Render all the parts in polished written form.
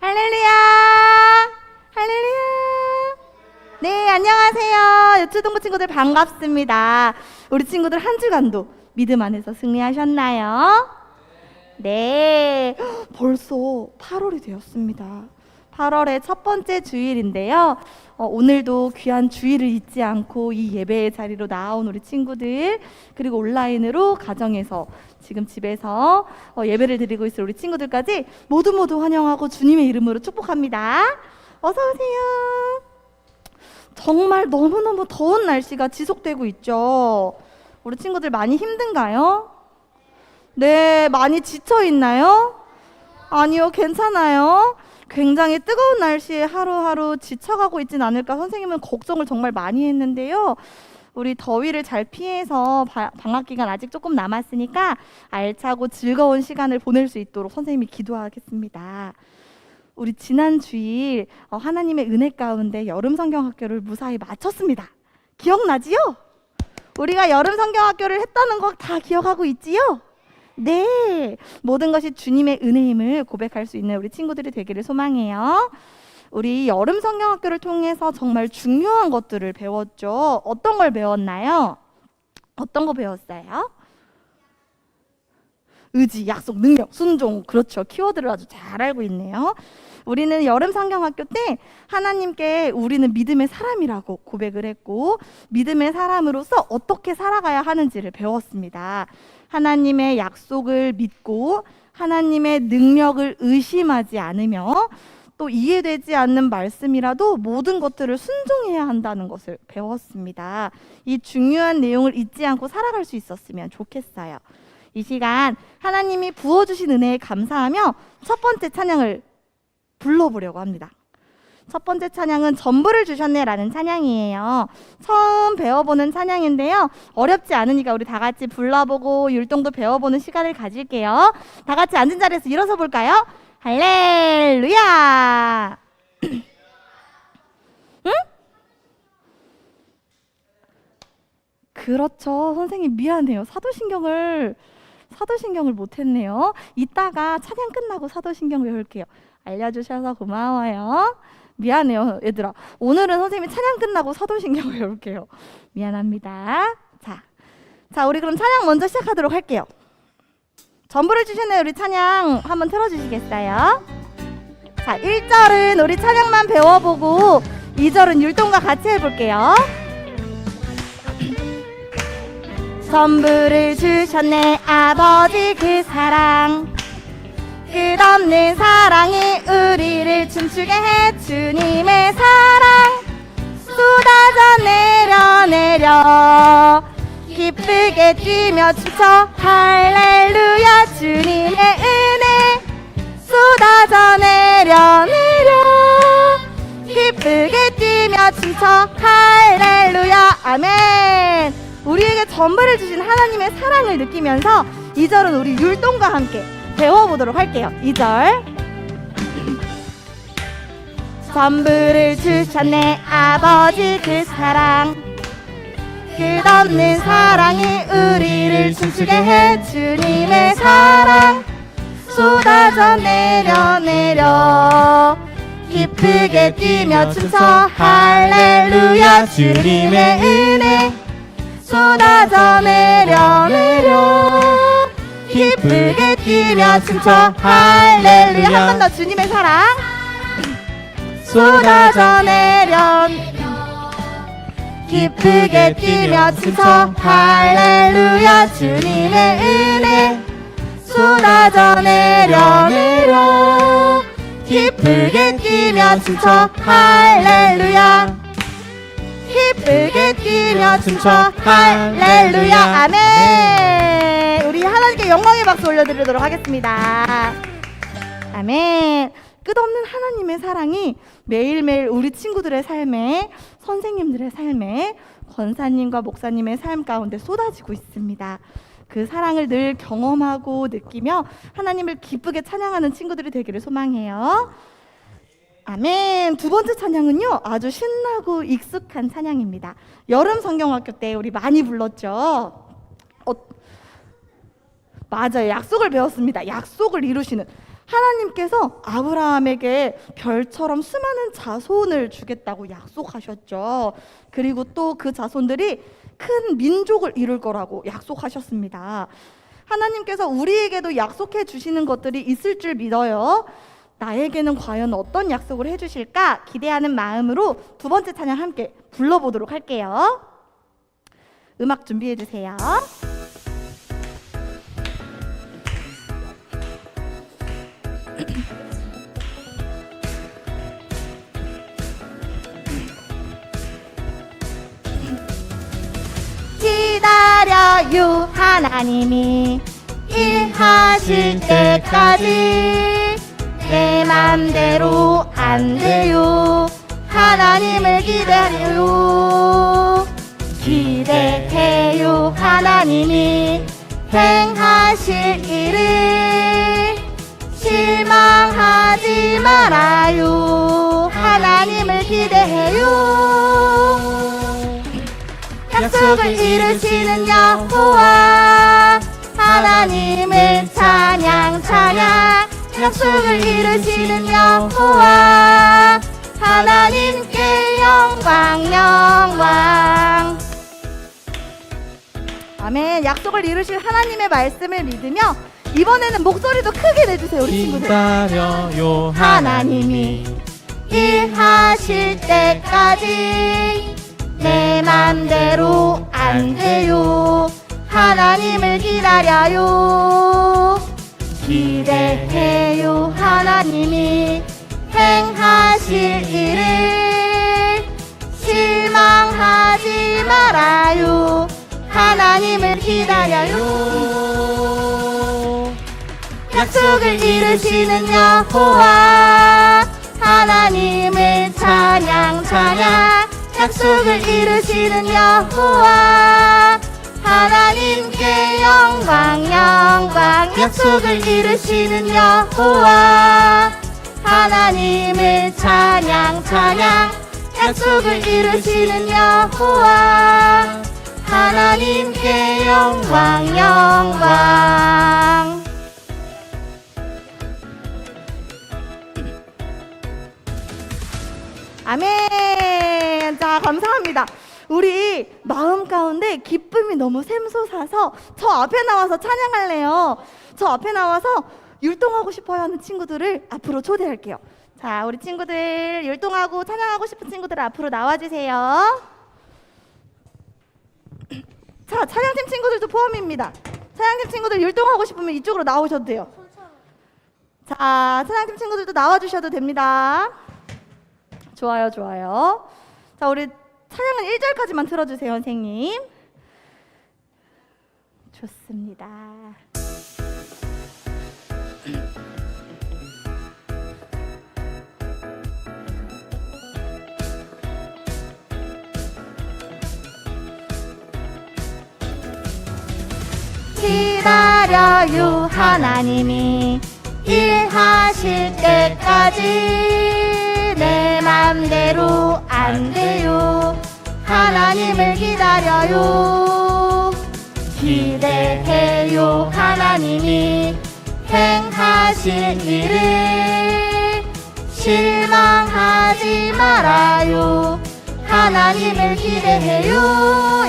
할렐루야! 할렐루야! 네, 안녕하세요. 유초동부 친구들 반갑습니다. 우리 친구들 한 주간도 믿음 안에서 승리하셨나요? 네, 벌써 8월이 되었습니다. 8월의 첫 번째 주일인데요. 오늘도 귀한 주일을 잊지 않고 이 예배의 자리로 나온 우리 친구들, 그리고 온라인으로 가정에서 지금 집에서 예배를 드리고 있을 우리 친구들까지 모두 환영하고 주님의 이름으로 축복합니다. 어서 오세요. 정말 너무너무 더운 날씨가 지속되고 있죠. 우리 친구들 많이 힘든가요? 네, 많이 지쳐 있나요? 아니요, 괜찮아요. 굉장히 뜨거운 날씨에 하루하루 지쳐가고 있진 않을까 선생님은 걱정을 정말 많이 했는데요. 우리 더위를 잘 피해서 방학 기간 아직 조금 남았으니까 알차고 즐거운 시간을 보낼 수 있도록 선생님이 기도하겠습니다. 우리 지난 주일 하나님의 은혜 가운데 여름 성경학교를 무사히 마쳤습니다. 기억나지요? 우리가 여름 성경학교를 했다는 거 다 기억하고 있지요? 네, 모든 것이 주님의 은혜임을 고백할 수 있는 우리 친구들이 되기를 소망해요. 우리 여름 성경학교를 통해서 정말 중요한 것들을 배웠죠. 어떤 걸 배웠나요? 어떤 거 배웠어요? 의지, 약속, 능력, 순종. 그렇죠. 키워드를 아주 잘 알고 있네요. 우리는 여름 성경학교 때 하나님께 우리는 믿음의 사람이라고 고백을 했고, 믿음의 사람으로서 어떻게 살아가야 하는지를 배웠습니다. 하나님의 약속을 믿고 하나님의 능력을 의심하지 않으며 또 이해되지 않는 말씀이라도 모든 것들을 순종해야 한다는 것을 배웠습니다. 이 중요한 내용을 잊지 않고 살아갈 수 있었으면 좋겠어요. 이 시간 하나님이 부어주신 은혜에 감사하며 첫 번째 찬양을 불러보려고 합니다. 첫 번째 찬양은 전부를 주셨네 라는 찬양이에요. 처음 배워보는 찬양인데요. 어렵지 않으니까 우리 다 같이 불러보고 율동도 배워보는 시간을 가질게요. 다 같이 앉은 자리에서 일어서 볼까요? 할렐루야! 응? 그렇죠. 선생님 미안해요. 사도신경을 못했네요. 이따가 찬양 끝나고 사도신경 외울게요. 알려주셔서 고마워요. 미안해요, 얘들아. 오늘은 선생님이 찬양 끝나고 사도신경 외울게요. 미안합니다. 자, 우리 그럼 찬양 먼저 시작하도록 할게요. 전부를 주시네 우리 찬양 한번 틀어주시겠어요? 자, 1절은 우리 찬양만 배워보고 2절은 율동과 같이 해볼게요. 전부를 주셨네 아버지 그 사랑, 끝없는 사랑이 우리를 춤추게 해. 주님의 사랑 쏟아져 내려 기쁘게 뛰며 춤춰. 할렐루야. 주님의 은혜 쏟아져 내려 기쁘게 뛰며 춤춰. 할렐루야. 아멘. 우리에게 전부를 주신 하나님의 사랑을 느끼면서 2절은 우리 율동과 함께 배워보도록 할게요. 2절. 전부를 주셨네 아버지 그 사랑, 끝없는 사랑이 우리를 춤추게 해. 주님의 사랑 쏟아져 내려 기쁘게 뛰며 춤춰. 할렐루야. 주님의 은혜 쏟아져 내려 기쁘게 뛰며 춤춰. 할렐루야. 한 번 더. 주님의 사랑 쏟아져 내려 기쁘게 뛰며 춤춰. 할렐루야. 주님의 은혜 쏟아져 내려 기쁘게 뛰며 춤춰. 할렐루야. 기쁘게 뛰며 춤춰. 할렐루야. 아멘. 우리 하나님께 영광의 박수 올려드리도록 하겠습니다. 아멘. 끝없는 하나님의 사랑이 매일매일 우리 친구들의 삶에, 선생님들의 삶에, 권사님과 목사님의 삶 가운데 쏟아지고 있습니다. 그 사랑을 늘 경험하고 느끼며 하나님을 기쁘게 찬양하는 친구들이 되기를 소망해요. 아멘. 두 번째 찬양은요, 아주 신나고 익숙한 찬양입니다. 여름 성경학교 때 우리 많이 불렀죠. 맞아요. 약속을 배웠습니다. 약속을 이루시는 하나님께서 아브라함에게 별처럼 수많은 자손을 주겠다고 약속하셨죠. 그리고 또 그 자손들이 큰 민족을 이룰 거라고 약속하셨습니다. 하나님께서 우리에게도 약속해 주시는 것들이 있을 줄 믿어요. 나에게는 과연 어떤 약속을 해주실까 기대하는 마음으로 두 번째 찬양 함께 불러보도록 할게요. 음악 준비해 주세요. 기다려요 하나님이 일하실 때까지 내 맘대로 안 돼요 하나님을 기다려요 기대해요 하나님이 행하실 일을 실망하지 말아요 하나님을 기대해요 약속을 이루시는 여호와 하나님을 찬양 찬양 약속을 이루시는 여호와 하나님께 영광 영광 아멘. 약속을 이루실 하나님의 말씀을 믿으며 이번에는 목소리도 크게 내주세요 우리 친구들. 기다려요 하나님이 일하실 때까지 내 맘대로 안 돼요 하나님을 기다려요 기대해요 하나님이 행하실 일을 실망하지 말아요 하나님을 기다려요 약속을 이루시는 여호와 하나님을 찬양 찬양 약속을 이루시는 여호와 하나님께 영광 영광 약속을 이루시는 여호와 하나님을 찬양 찬양 약속을 이루시는 여호와 하나님께 영광 영광 아멘. 자, 감사합니다. 우리 마음 가운데 기쁨이 너무 샘솟아서 저 앞에 나와서 찬양할래요. 저 앞에 나와서 율동하고 싶어요 하는 친구들을 앞으로 초대할게요. 자, 우리 친구들 율동하고 찬양하고 싶은 친구들 앞으로 나와주세요. 자, 찬양팀 친구들도 포함입니다. 찬양팀 친구들 율동하고 싶으면 이쪽으로 나오셔도 돼요. 자, 찬양팀 친구들도 나와주셔도 됩니다. 좋아요, 좋아요. 자, 우리 찬양은 1절까지만 틀어주세요, 선생님. 좋습니다. 기다려요 하나님이 일하실 때까지 내 맘대로 안 돼요 하나님을 기다려요 기대해요 하나님이 행하실 일을 실망하지 말아요 하나님을 기대해요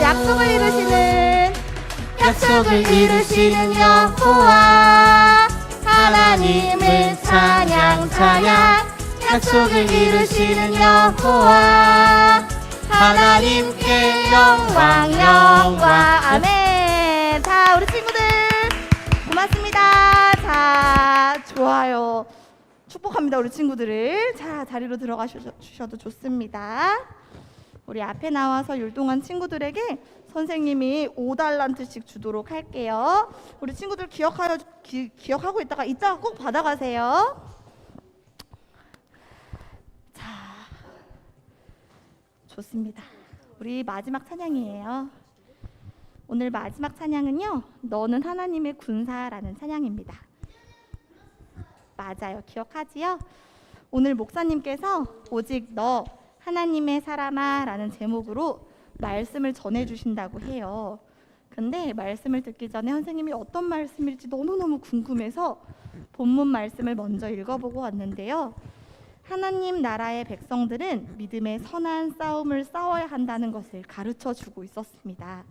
약속을 이루시는 여호와 하나님을 찬양 찬양 약속을 이루시는 여호와 하나님께 영광 영광 아멘. 자, 우리 친구들 고맙습니다. 자, 좋아요. 축복합니다 우리 친구들을. 자, 자리로 들어가 주셔도 좋습니다. 우리 앞에 나와서 율동한 친구들에게 선생님이 5달란트씩 주도록 할게요. 우리 친구들 기억하고 이따가 꼭 받아가세요. 자, 좋습니다. 우리 마지막 찬양이에요. 오늘 마지막 찬양은요, 너는 하나님의 군사라는 찬양입니다. 맞아요. 기억하지요? 오늘 목사님께서 오직 너 하나님의 사람아 라는 제목으로 말씀을 전해주신다고 해요. 근데 말씀을 듣기 전에 선생님이 어떤 말씀일지 너무너무 궁금해서 본문 말씀을 먼저 읽어보고 왔는데요. 하나님 나라의 백성들은 믿음의 선한 싸움을 싸워야 한다는 것을 가르쳐 주고 있었습니다.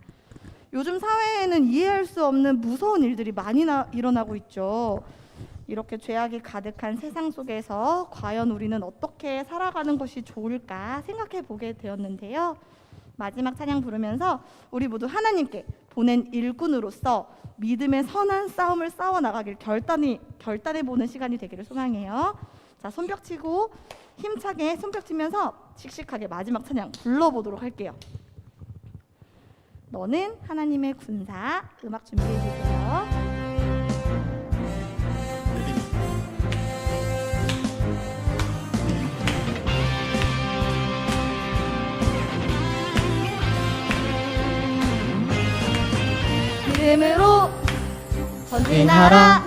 요즘 사회에는 이해할 수 없는 무서운 일들이 많이 일어나고 있죠. 이렇게 죄악이 가득한 세상 속에서 과연 우리는 어떻게 살아가는 것이 좋을까 생각해 보게 되었는데요. 마지막 찬양 부르면서 우리 모두 하나님께 보낸 일꾼으로서 믿음의 선한 싸움을 싸워 나가길 결단해 보는 시간이 되기를 소망해요. 자, 손뼉 치고 힘차게 손뼉 치면서 씩씩하게 마지막 찬양 불러보도록 할게요. 너는 하나님의 군사. 음악 준비해 주세요. 믿음으로 전진하라.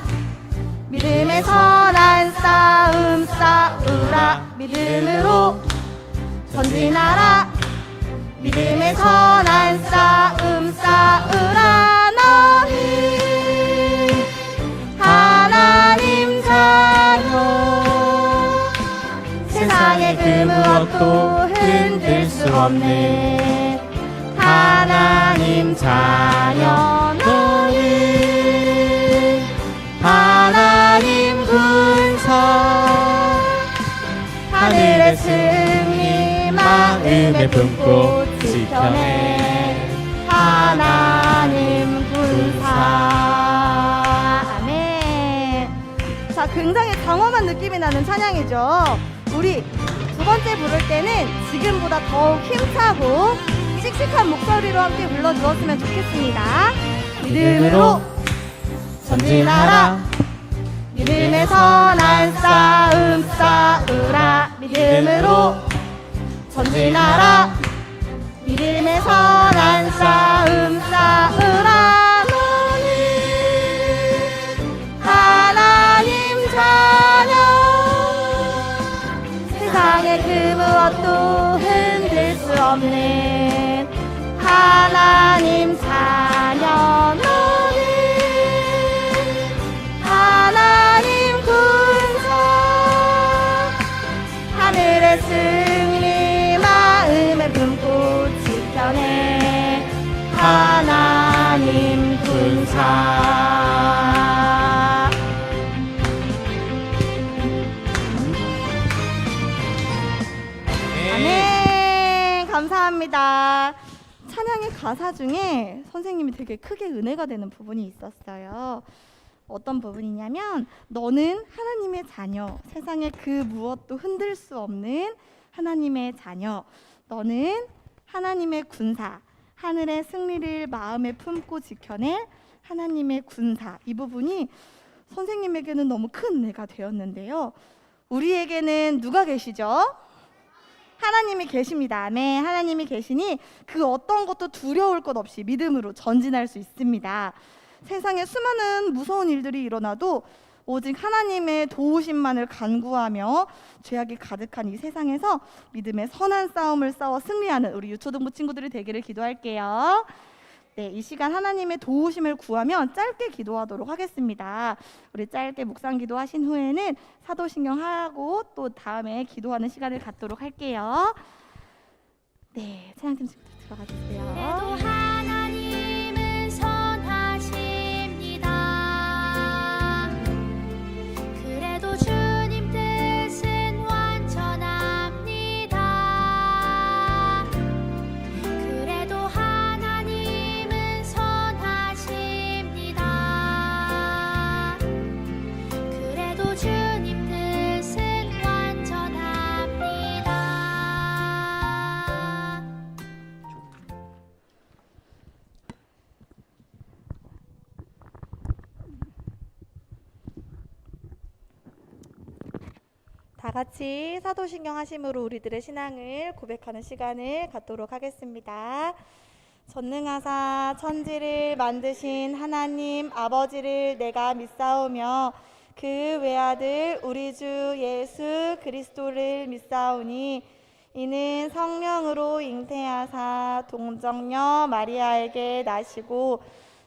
믿음의 선한 싸움 싸우라. 믿음으로 전진하라. 믿음의 선한 싸움 싸우라. 너는 하나님 자녀. 세상의 그 무엇도 흔들 수 없는 하나님 자녀. 너는 하나님 군사. 하늘의 승리 마음에 품고 지켜내 하나님 군사. 아멘. 자, 굉장히 장엄한 느낌이 나는 찬양이죠. 우리 두 번째 부를 때는 지금보다 더욱 힘차고 씩씩한 목소리로 함께 불러주었으면 좋겠습니다. 믿음으로 전진하라. 믿음의 선한 싸움 싸우라. 믿음으로 전진하라. 믿음의 선한 싸움 싸우라. 너는 하나님 자녀. 세상의 그 무엇도 흔들 수 없는 하나님 자녀. 너는 하나님 군사. 하늘의 승리 마음에 품고 지켜내 하나님 군사. 아멘. 감사합니다. 찬양의 가사 중에 선생님이 되게 크게 은혜가 되는 부분이 있었어요. 어떤 부분이냐면 너는 하나님의 자녀. 세상의 그 무엇도 흔들 수 없는 하나님의 자녀. 너는 하나님의 군사. 하늘의 승리를 마음에 품고 지켜낼 하나님의 군사. 이 부분이 선생님에게는 너무 큰 은혜가 되었는데요. 우리에게는 누가 계시죠? 하나님이 계십니다. 아멘. 하나님이 계시니 그 어떤 것도 두려울 것 없이 믿음으로 전진할 수 있습니다. 세상에 수많은 무서운 일들이 일어나도 오직 하나님의 도우심만을 간구하며 죄악이 가득한 이 세상에서 믿음의 선한 싸움을 싸워 승리하는 우리 유초등부 친구들이 되기를 기도할게요. 네, 이 시간 하나님의 도우심을 구하며 짧게 기도하도록 하겠습니다. 우리 짧게 묵상 기도하신 후에는 사도신경 하고 또 다음에 기도하는 시간을 갖도록 할게요. 네, 찬양팀 친구들 들어가 주세요. 그래도 하나님은 선하십니다. 그래도 주님 뜻은 완전합니다. 그래도 하나님은 선하십니다. 그래도 주님 뜻은 완전합니다. 다 같이 사도신경 하심으로 우리들의 신앙을 고백하는 시간을 갖도록 하겠습니다. 전능하사 천지를 만드신 하나님 아버지를 내가 믿사오며 그 외아들 우리 주 예수 그리스도를 믿사오니 이는 성령으로 잉태하사 동정녀 마리아에게 나시고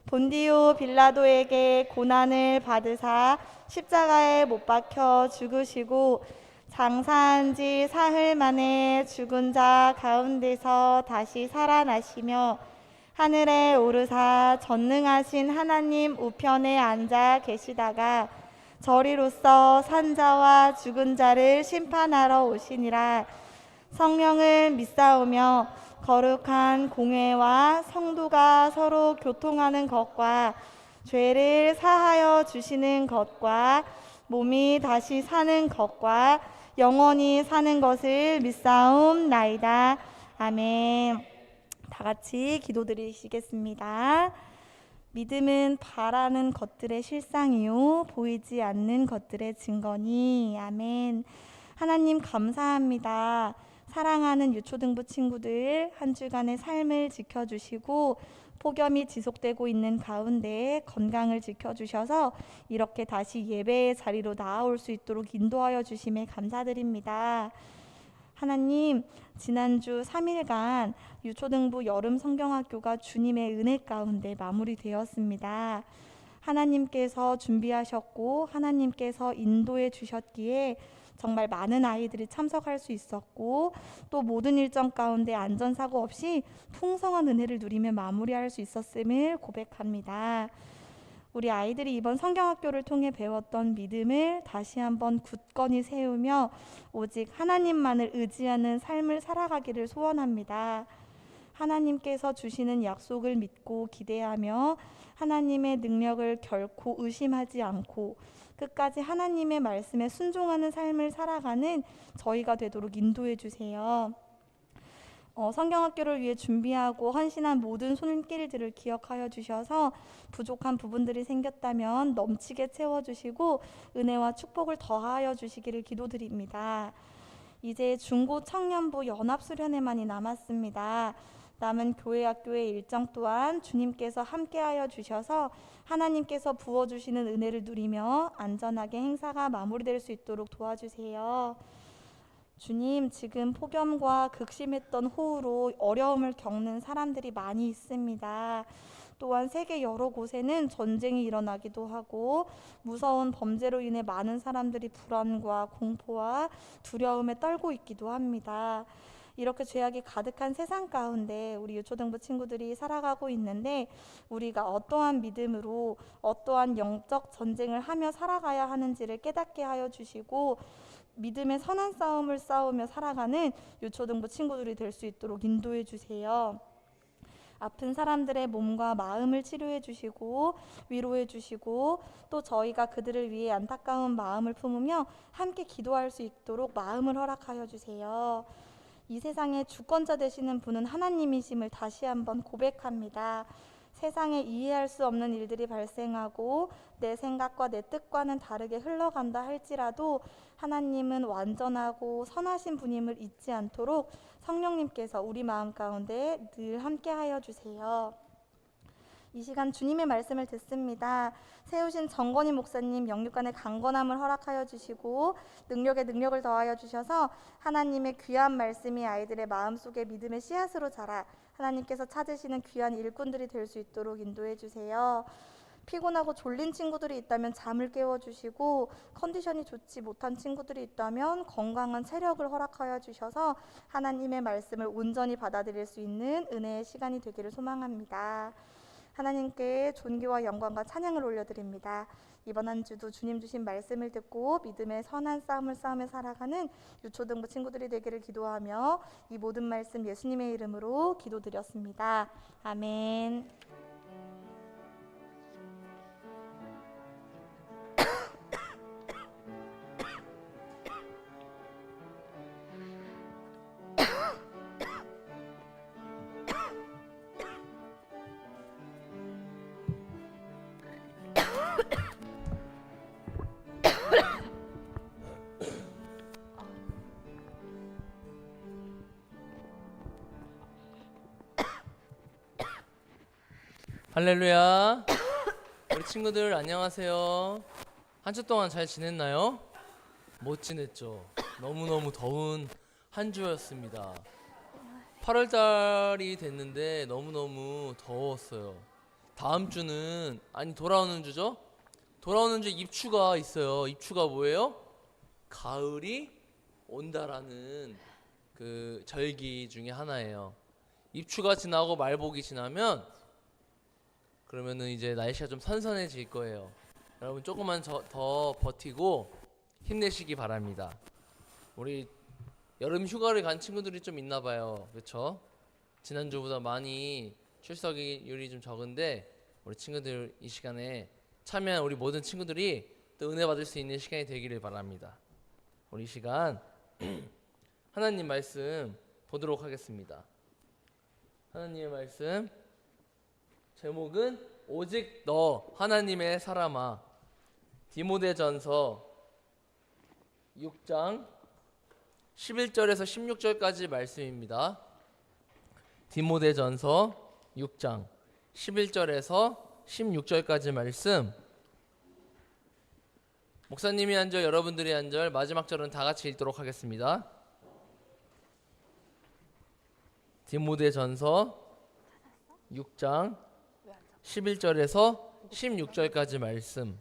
본디오 빌라도에게 고난을 받으사 십자가에 못 박혀 죽으시고 장사한 지 사흘 만에 죽은 자 가운데서 다시 살아나시며 하늘에 오르사 전능하신 하나님 우편에 앉아 계시다가 저리로서 산자와 죽은 자를 심판하러 오시니라. 성령을 믿사오며 거룩한 공회와 성도가 서로 교통하는 것과 죄를 사하여 주시는 것과 몸이 다시 사는 것과 영원히 사는 것을 믿사옵나이다. 아멘. 다 같이 기도드리시겠습니다. 믿음은 바라는 것들의 실상이요 보이지 않는 것들의 증거니. 아멘. 하나님 감사합니다. 사랑하는 유초등부 친구들 한 주간의 삶을 지켜주시고 폭염이 지속되고 있는 가운데 건강을 지켜주셔서 이렇게 다시 예배의 자리로 나아올 수 있도록 인도하여 주심에 감사드립니다. 하나님, 지난주 3일간 유초등부 여름 성경학교가 주님의 은혜 가운데 마무리되었습니다. 하나님께서 준비하셨고 하나님께서 인도해 주셨기에 정말 많은 아이들이 참석할 수 있었고 또 모든 일정 가운데 안전사고 없이 풍성한 은혜를 누리며 마무리할 수 있었음을 고백합니다. 우리 아이들이 이번 성경학교를 통해 배웠던 믿음을 다시 한번 굳건히 세우며 오직 하나님만을 의지하는 삶을 살아가기를 소원합니다. 하나님께서 주시는 약속을 믿고 기대하며 하나님의 능력을 결코 의심하지 않고 끝까지 하나님의 말씀에 순종하는 삶을 살아가는 저희가 되도록 인도해 주세요. 성경학교를 위해 준비하고 헌신한 모든 손길들을 기억하여 주셔서 부족한 부분들이 생겼다면 넘치게 채워주시고 은혜와 축복을 더하여 주시기를 기도드립니다. 이제 중고 청년부 연합수련회만이 남았습니다. 남은 교회 학교의 일정 또한 주님께서 함께하여 주셔서 하나님께서 부어주시는 은혜를 누리며 안전하게 행사가 마무리될 수 있도록 도와주세요. 주님, 지금 폭염과 극심했던 호우로 어려움을 겪는 사람들이 많이 있습니다. 또한 세계 여러 곳에는 전쟁이 일어나기도 하고 무서운 범죄로 인해 많은 사람들이 불안과 공포와 두려움에 떨고 있기도 합니다. 이렇게 죄악이 가득한 세상 가운데 우리 유초등부 친구들이 살아가고 있는데 우리가 어떠한 믿음으로 어떠한 영적 전쟁을 하며 살아가야 하는지를 깨닫게 하여 주시고 믿음의 선한 싸움을 싸우며 살아가는 유초등부 친구들이 될 수 있도록 인도해 주세요. 아픈 사람들의 몸과 마음을 치료해 주시고 위로해 주시고 또 저희가 그들을 위해 안타까운 마음을 품으며 함께 기도할 수 있도록 마음을 허락하여 주세요. 이 세상의 주권자 되시는 분은 하나님이심을 다시 한번 고백합니다. 세상에 이해할 수 없는 일들이 발생하고 내 생각과 내 뜻과는 다르게 흘러간다 할지라도 하나님은 완전하고 선하신 분임을 잊지 않도록 성령님께서 우리 마음 가운데 늘 함께하여 주세요. 이 시간 주님의 말씀을 듣습니다. 세우신 정건희 목사님 영육간의 강건함을 허락하여 주시고 능력에 능력을 더하여 주셔서 하나님의 귀한 말씀이 아이들의 마음속에 믿음의 씨앗으로 자라 하나님께서 찾으시는 귀한 일꾼들이 될 수 있도록 인도해 주세요. 피곤하고 졸린 친구들이 있다면 잠을 깨워주시고 컨디션이 좋지 못한 친구들이 있다면 건강한 체력을 허락하여 주셔서 하나님의 말씀을 온전히 받아들일 수 있는 은혜의 시간이 되기를 소망합니다. 하나님께 존귀와 영광과 찬양을 올려드립니다. 이번 한 주도 주님 주신 말씀을 듣고 믿음의 선한 싸움을 싸우며 살아가는 유초등부 친구들이 되기를 기도하며 이 모든 말씀 예수님의 이름으로 기도드렸습니다. 아멘. 할렐루야. 우리 친구들 안녕하세요. 한 주 동안 잘 지냈나요? 못 지냈죠. 너무너무 더운 한 주였습니다. 8월 달이 됐는데 너무너무 더웠어요. 다음 주는 돌아오는 주죠? 돌아오는 주 입추가 있어요. 입추가 뭐예요? 가을이 온다라는 그 절기 중에 하나예요. 입추가 지나고 말복이 지나면 그러면은 이제 날씨가 좀 선선해질 거예요. 여러분 조금만 더 버티고 힘내시기 바랍니다. 우리 여름 휴가를 간 친구들이 좀 있나 봐요. 그렇죠? 지난주보다 많이 출석률이 좀 적은데 우리 친구들 이 시간에 참여한 우리 모든 친구들이 또 은혜 받을 수 있는 시간이 되기를 바랍니다. 우리 이 시간 하나님 말씀 보도록 하겠습니다. 하나님의 말씀 제목은 오직 너 하나님의 사람아. 디모데전서 6장 11절에서 16절까지 말씀입니다. 디모데전서 6장 11절에서 16절까지 말씀. 목사님이 한 절, 여러분들이 한 절, 마지막 절은 다 같이 읽도록 하겠습니다. 디모데전서 6장 11절에서 16절까지 말씀.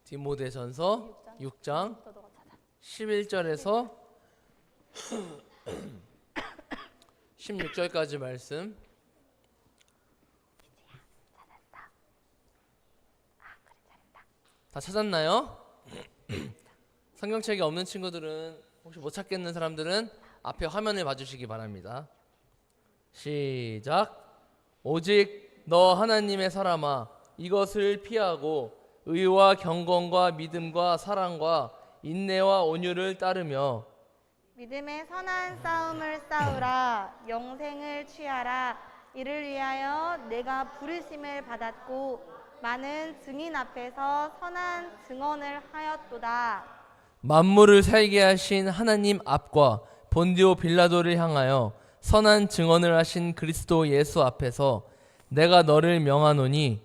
디모데전서 6장 11절에서 16절까지 말씀. 다 찾았나요? 성경책이 없는 친구들은, 혹시 못 찾겠는 사람들은 앞에 화면을 봐주시기 바랍니다. 시작. 오직 너 하나님의 사람아, 이것을 피하고 의와 경건과 믿음과 사랑과 인내와 온유를 따르며 믿음의 선한 싸움을 싸우라. 영생을 취하라. 이를 위하여 내가 부르심을 받았고 많은 증인 앞에서 선한 증언을 하였도다. 만물을 살게 하신 하나님 앞과 본디오 빌라도를 향하여 선한 증언을 하신 그리스도 예수 앞에서 내가 너를 명하노니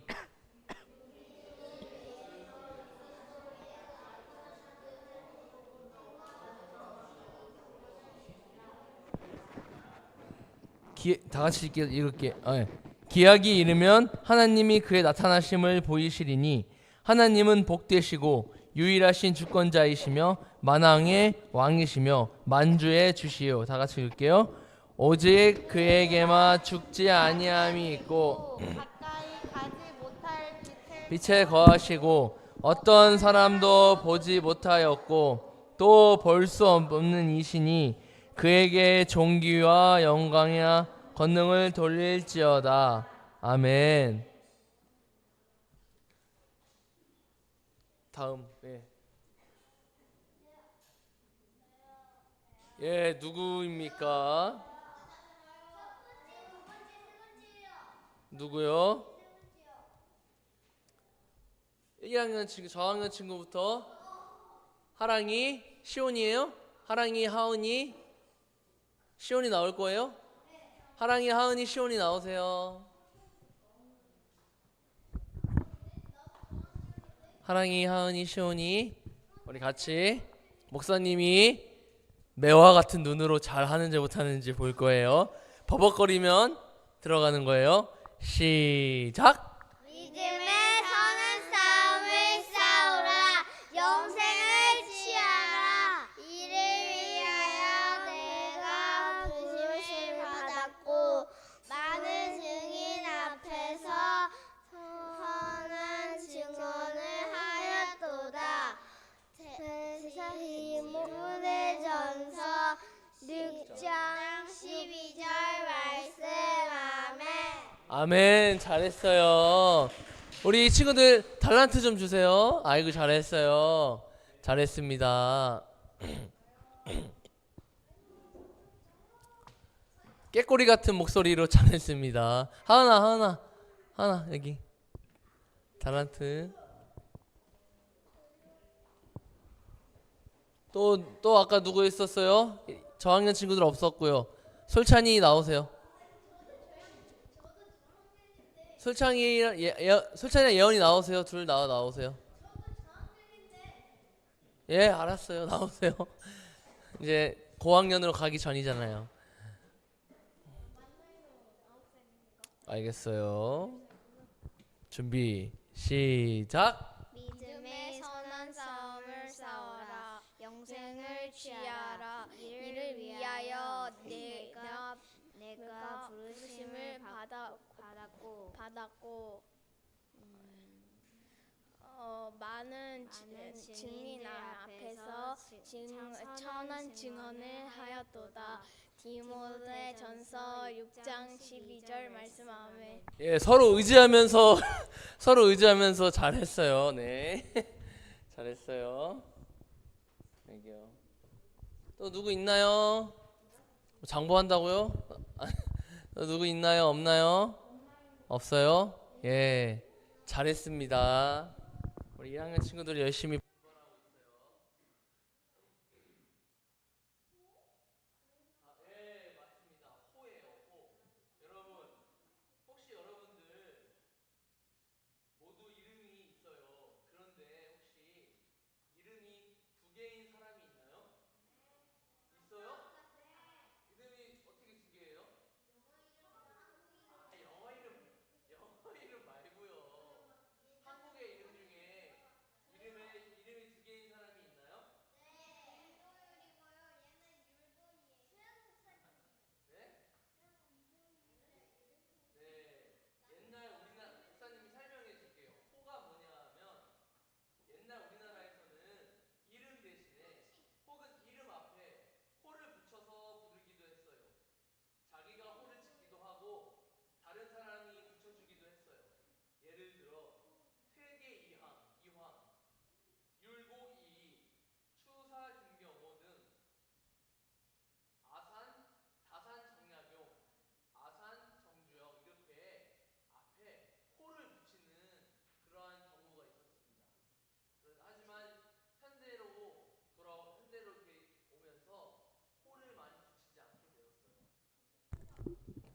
다 같이 읽을게. 기약이 이르면 하나님이 그의 나타나심을 보이시리니 하나님은 복되시고 유일하신 주권자이시며 만왕의 왕이시며 만주의 주시요. 다 같이 읽을게요. 오직 그에게만 죽지 아니함이 있고 가까이 가지 못할 빛에 거하시고 어떤 사람도 보지 못하였고 또 볼 수 없는 이시니 그에게 존귀와 영광이나 권능을 돌릴지어다. 아멘. 다음. 누구입니까? 누구요? 1학년 친구, 저학년 친구부터. 하랑이, 시온이에요? 하랑이, 하은이, 시온이 나올 거예요? 하랑이, 하은이, 시온이 나오세요. 하랑이, 하은이, 시온이, 우리 같이 목사님이 매화 같은 눈으로 잘 하는지 못하는지 볼 거예요. 버벅거리면 들어가는 거예요. 시작. 믿음의 선한 싸움을 싸우라. 영생을 취하라. 이를 위하여 내가 부르심을 받았고 많은 증인 앞에서 선한 증언을 하였도다. 디모데전서 6장 12절 말씀. 아멘. 아멘. 잘했어요. 우리 친구들 달란트 좀 주세요. 아이고 잘했어요. 잘했습니다. 깨꼬리 같은 목소리로 잘했습니다. 하은아 여기 달란트. 또 아까 누구 있었어요? 저학년 친구들 없었고요. 솔찬이 나오세요. 솔찬이랑 예언이 나오세요. 둘 나오세요. 예, 알았어요. 나오세요. 이제 고학년으로 가기 전이잖아요. 알겠어요. 준비 시작. 믿음의 선한 싸움을 싸워라. 영생을 취하라. 이를 위하여 내가 부르심을 받았고 많은 증인 앞에서 천한 증언을 하였도다. 디모데전서 6장 12절 말씀하며 예, 서로 의지하면서 서로 의지하면서 잘했어요. 네, 잘했어요. 여기요. 또 누구 있나요? 장보한다고요? 또 누구 있나요? 없나요? 없어요? 예, 잘했습니다. 우리 1학년 친구들 열심히.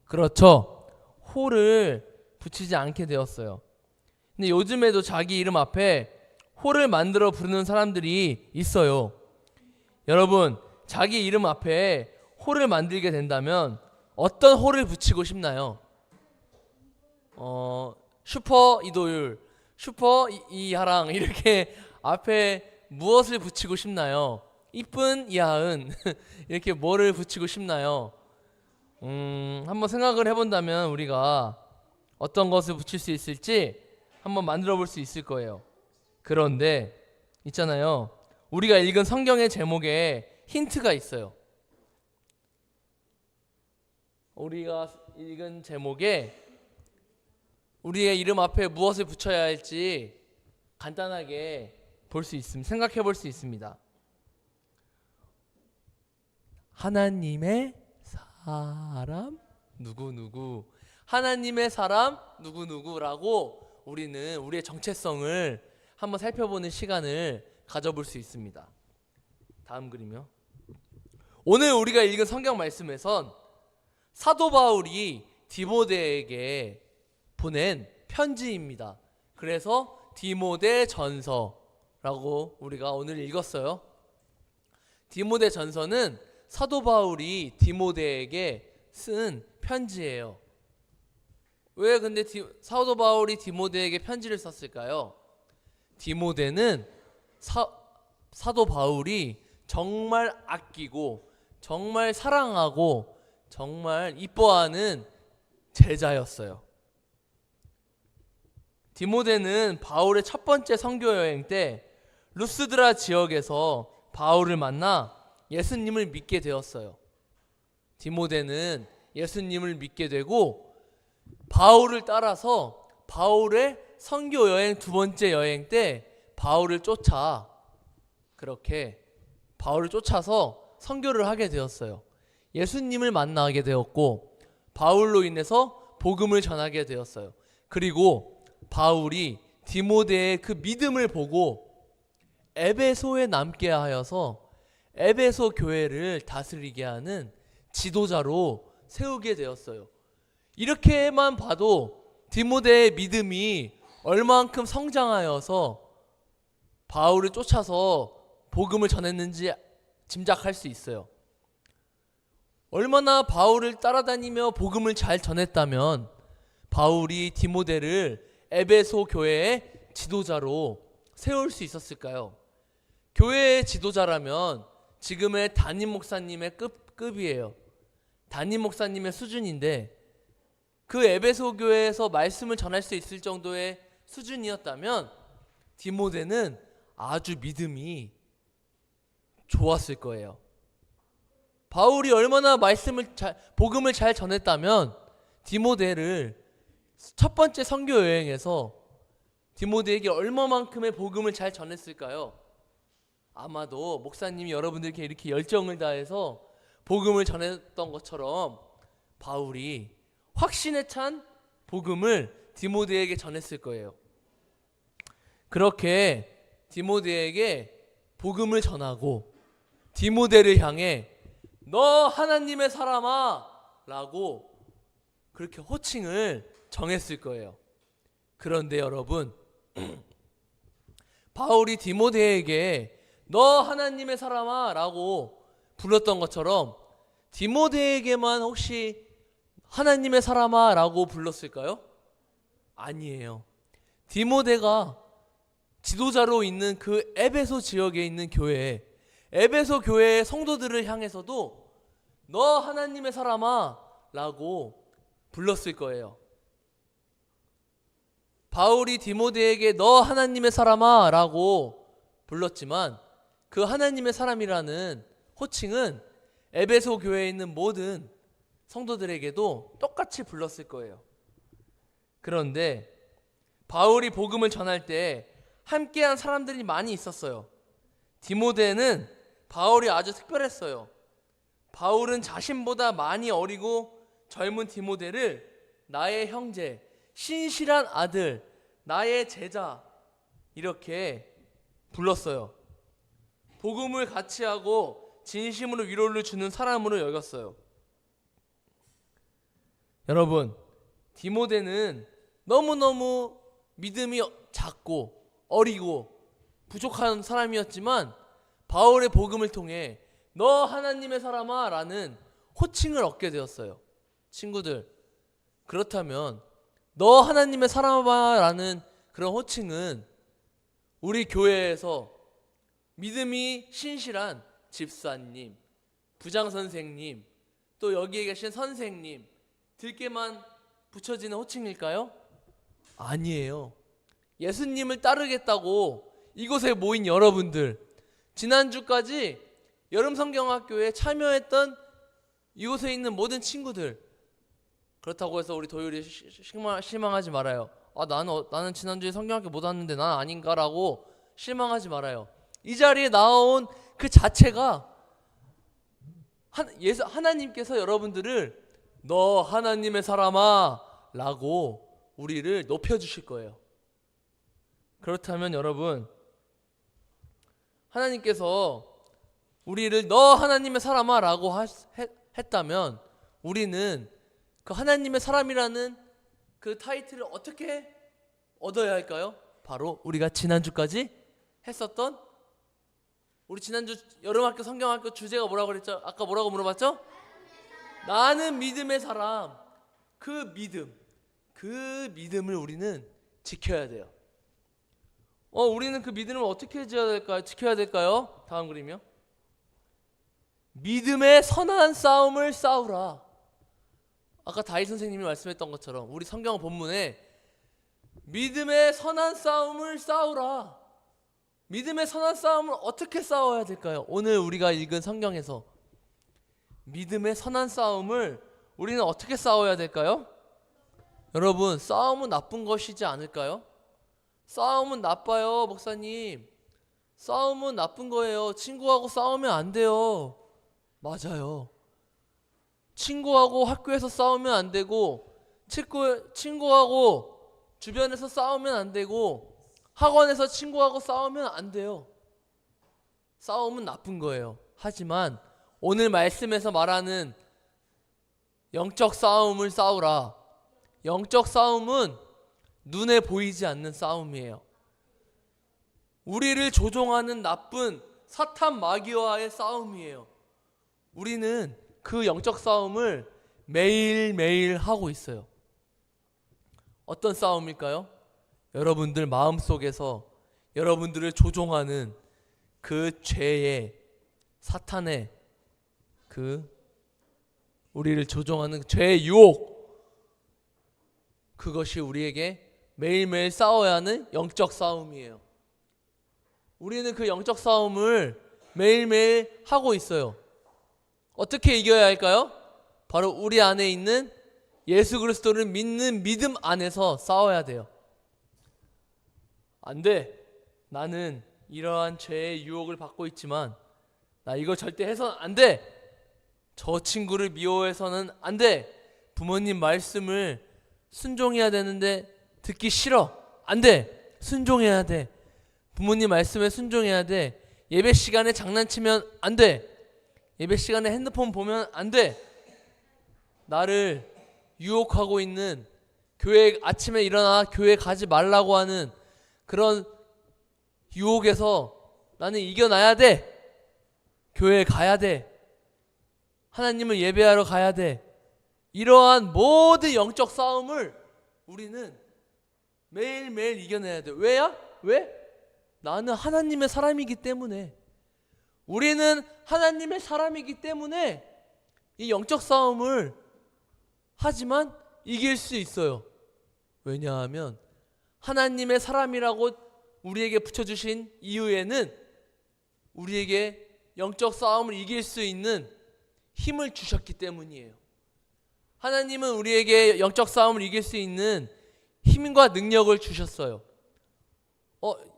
그렇죠. 호를 붙이지 않게 되었어요. 근데 요즘에도 자기 이름 앞에 호를 만들어 부르는 사람들이 있어요. 여러분, 자기 이름 앞에 호를 만들게 된다면 어떤 호를 붙이고 싶나요? 슈퍼 이도율, 슈퍼 이하랑 이렇게 앞에 무엇을 붙이고 싶나요? 이쁜 이하은 이렇게 뭐를 붙이고 싶나요? 한번 생각을 해본다면 우리가 어떤 것을 붙일 수 있을지 한번 만들어 볼 수 있을 거예요. 그런데 있잖아요, 우리가 읽은 성경의 제목에 힌트가 있어요. 우리가 읽은 제목에 우리의 이름 앞에 무엇을 붙여야 할지 간단하게 생각해 볼 수 있습니다. 하나님의 사람 누구누구, 하나님의 사람 누구누구라고 우리는 우리의 정체성을 한번 살펴보는 시간을 가져볼 수 있습니다. 다음 그림이요. 오늘 우리가 읽은 성경 말씀에선 사도 바울이 디모데에게 보낸 편지입니다. 그래서 디모데 전서라고 우리가 오늘 읽었어요. 디모데 전서는 사도 바울이 디모데에게 쓴 편지예요. 왜 근데 사도 바울이 디모데에게 편지를 썼을까요? 디모데는 사도 바울이 정말 아끼고 정말 사랑하고 정말 이뻐하는 제자였어요. 디모데는 바울의 첫 번째 선교 여행 때 루스드라 지역에서 바울을 만나 예수님을 믿게 되었어요. 디모데는 예수님을 믿게 되고 바울을 따라서 바울의 선교 여행 두 번째 여행 때 바울을 쫓아서 선교를 하게 되었어요. 예수님을 만나게 되었고 바울로 인해서 복음을 전하게 되었어요. 그리고 바울이 디모데의 그 믿음을 보고 에베소에 남게 하여서 에베소 교회를 다스리게 하는 지도자로 세우게 되었어요. 이렇게만 봐도 디모데의 믿음이 얼만큼 성장하여서 바울을 쫓아서 복음을 전했는지 짐작할 수 있어요. 얼마나 바울을 따라다니며 복음을 잘 전했다면 바울이 디모데를 에베소 교회의 지도자로 세울 수 있었을까요? 교회의 지도자라면 지금의 담임 목사님의 급이에요. 담임 목사님의 수준인데 그 에베소 교회에서 말씀을 전할 수 있을 정도의 수준이었다면 디모데는 아주 믿음이 좋았을 거예요. 바울이 얼마나 복음을 잘 전했다면 디모데를 첫 번째 선교 여행에서 디모데에게 얼마만큼의 복음을 잘 전했을까요? 아마도 목사님이 여러분들께 이렇게 열정을 다해서 복음을 전했던 것처럼 바울이 확신에 찬 복음을 디모데에게 전했을 거예요. 그렇게 디모데에게 복음을 전하고 디모데를 향해 너 하나님의 사람아 라고 그렇게 호칭을 정했을 거예요. 그런데 여러분 바울이 디모데에게 너 하나님의 사람아 라고 불렀던 것처럼 디모데에게만 혹시 하나님의 사람아 라고 불렀을까요? 아니에요. 디모데가 지도자로 있는 그 에베소 지역에 있는 교회, 에베소 교회의 성도들을 향해서도 너 하나님의 사람아 라고 불렀을 거예요. 바울이 디모데에게 너 하나님의 사람아 라고 불렀지만 그 하나님의 사람이라는 호칭은 에베소 교회에 있는 모든 성도들에게도 똑같이 불렀을 거예요. 그런데 바울이 복음을 전할 때 함께한 사람들이 많이 있었어요. 디모데는 바울이 아주 특별했어요. 바울은 자신보다 많이 어리고 젊은 디모데를 나의 형제, 신실한 아들, 나의 제자 이렇게 불렀어요. 복음을 같이 하고 진심으로 위로를 주는 사람으로 여겼어요. 여러분, 디모데는 너무너무 믿음이 작고 어리고 부족한 사람이었지만 바울의 복음을 통해 너 하나님의 사람아 라는 호칭을 얻게 되었어요. 친구들, 그렇다면 너 하나님의 사람아 라는 그런 호칭은 우리 교회에서 믿음이 신실한 집사님, 부장선생님, 또 여기에 계신 선생님 들께만 붙여지는 호칭일까요? 아니에요. 예수님을 따르겠다고 이곳에 모인 여러분들, 지난주까지 여름성경학교에 참여했던 이곳에 있는 모든 친구들, 그렇다고 해서 우리 도율이 실망하지 말아요. 나는 지난주에 성경학교 못 왔는데 난 아닌가라고 실망하지 말아요. 이 자리에 나온 그 자체가 하나님께서 여러분들을 너 하나님의 사람아 라고 우리를 높여주실 거예요. 그렇다면 여러분, 하나님께서 우리를 너 하나님의 사람아 라고 했다면 우리는 그 하나님의 사람이라는 그 타이틀을 어떻게 얻어야 할까요? 바로 우리가 지난주까지 했었던 우리 지난주 여름학교 성경학교 주제가 뭐라고 그랬죠? 아까 뭐라고 물어봤죠? 나는 믿음의 사람. 그 믿음을 우리는 지켜야 돼요. 우리는 그 믿음을 어떻게 지켜야 될까요? 다음 그림이요. 믿음의 선한 싸움을 싸우라. 아까 다희 선생님이 말씀했던 것처럼 우리 성경 본문에 믿음의 선한 싸움을 싸우라. 믿음의 선한 싸움을 어떻게 싸워야 될까요? 오늘 우리가 읽은 성경에서 믿음의 선한 싸움을 우리는 어떻게 싸워야 될까요? 여러분, 싸움은 나쁜 것이지 않을까요? 싸움은 나빠요, 목사님. 싸움은 나쁜 거예요. 친구하고 싸우면 안 돼요. 맞아요. 친구하고 학교에서 싸우면 안 되고, 친구하고 주변에서 싸우면 안 되고, 학원에서 친구하고 싸우면 안 돼요. 싸움은 나쁜 거예요. 하지만 오늘 말씀에서 말하는 영적 싸움을 싸우라. 영적 싸움은 눈에 보이지 않는 싸움이에요. 우리를 조종하는 나쁜 사탄 마귀와의 싸움이에요. 우리는 그 영적 싸움을 매일매일 하고 있어요. 어떤 싸움일까요? 여러분들 마음속에서 여러분들을 조종하는 그 죄의 사탄의 그 우리를 조종하는 죄의 유혹, 그것이 우리에게 매일매일 싸워야 하는 영적 싸움이에요. 우리는 그 영적 싸움을 매일매일 하고 있어요. 어떻게 이겨야 할까요? 바로 우리 안에 있는 예수 그리스도를 믿는 믿음 안에서 싸워야 돼요. 안 돼. 나는 이러한 죄의 유혹을 받고 있지만 나 이거 절대 해서는 안 돼. 저 친구를 미워해서는 안 돼. 부모님 말씀을 순종해야 되는데 듣기 싫어. 안 돼. 순종해야 돼. 부모님 말씀에 순종해야 돼. 예배 시간에 장난치면 안 돼. 예배 시간에 핸드폰 보면 안 돼. 나를 유혹하고 있는 교회 아침에 일어나 교회 가지 말라고 하는 그런 유혹에서 나는 이겨나야 돼. 교회에 가야 돼. 하나님을 예배하러 가야 돼. 이러한 모든 영적 싸움을 우리는 매일매일 이겨내야 돼. 왜야? 왜? 나는 하나님의 사람이기 때문에. 우리는 하나님의 사람이기 때문에 이 영적 싸움을 하지만 이길 수 있어요. 왜냐하면 하나님의 사람이라고 우리에게 붙여주신 이유에는 우리에게 영적 싸움을 이길 수 있는 힘을 주셨기 때문이에요. 하나님은 우리에게 영적 싸움을 이길 수 있는 힘과 능력을 주셨어요.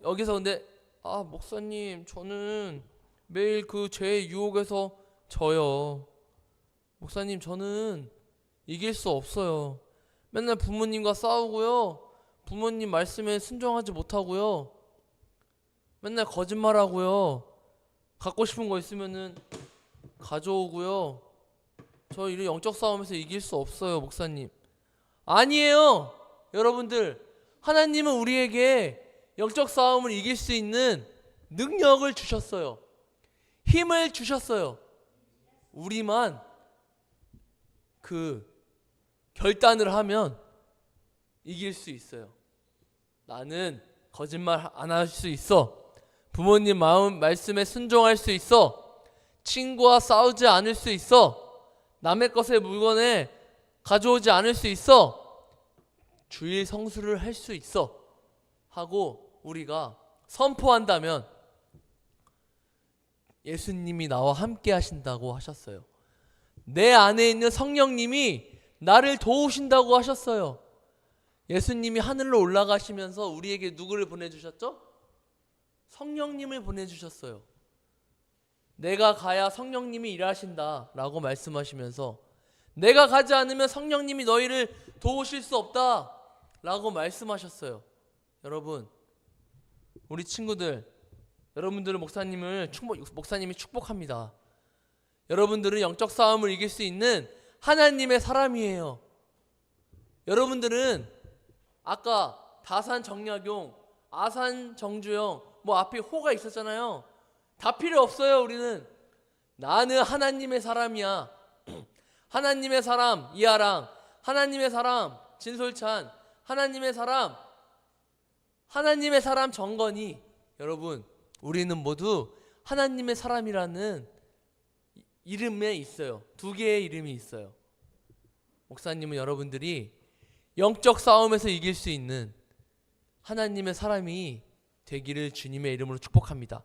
여기서 근데 목사님 저는 매일 그 죄의 유혹에서 져요. 목사님 저는 이길 수 없어요. 맨날 부모님과 싸우고요. 부모님 말씀에 순종하지 못하고요. 맨날 거짓말하고요. 갖고 싶은 거 있으면은 가져오고요. 저 이런 영적 싸움에서 이길 수 없어요, 목사님. 아니에요. 여러분들, 하나님은 우리에게 영적 싸움을 이길 수 있는 능력을 주셨어요. 힘을 주셨어요. 우리만 그 결단을 하면 이길 수 있어요. 나는 거짓말 안 할 수 있어. 부모님 말씀에 순종할 수 있어. 친구와 싸우지 않을 수 있어. 남의 것의 물건에 가져오지 않을 수 있어. 주일 성수를 할 수 있어. 하고 우리가 선포한다면 예수님이 나와 함께 하신다고 하셨어요. 내 안에 있는 성령님이 나를 도우신다고 하셨어요. 예수님이 하늘로 올라가시면서 우리에게 누구를 보내주셨죠? 성령님을 보내주셨어요. 내가 가야 성령님이 일하신다 라고 말씀하시면서 내가 가지 않으면 성령님이 너희를 도우실 수 없다 라고 말씀하셨어요. 여러분, 우리 친구들, 여러분들은 목사님이 축복합니다. 여러분들은 영적 싸움을 이길 수 있는 하나님의 사람이에요. 여러분들은 아까 다산 정약용, 아산 정주영, 앞에 호가 있었잖아요. 다 필요 없어요. 우리는 나는 하나님의 사람이야. 하나님의 사람 이하랑, 하나님의 사람 진솔찬, 하나님의 사람 정건이. 여러분, 우리는 모두 하나님의 사람이라는 이름에 있어요. 두 개의 이름이 있어요. 목사님은 여러분들이 영적 싸움에서 이길 수 있는 하나님의 사람이 되기를 주님의 이름으로 축복합니다.